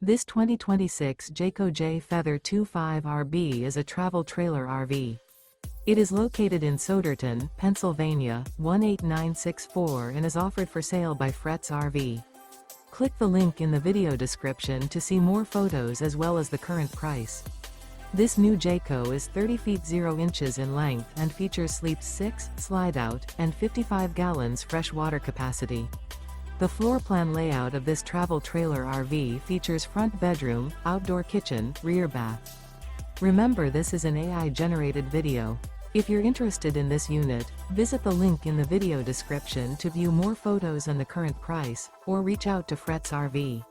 This 2026 Jayco J Feather 25RB is a travel trailer RV. It is located in Souderton, Pennsylvania, 18964 and is offered for sale by Fretz RV. Click the link in the video description to see more photos as well as the current price. This new Jayco is 30 feet 0 inches in length and features sleep 6, slide out, and 55 gallons fresh water capacity. The floor plan layout of this travel trailer RV features front bedroom, outdoor kitchen, rear bath. Remember, this is an AI-generated video. If you're interested in this unit, visit the link in the video description to view more photos and the current price, or reach out to Fretz RV.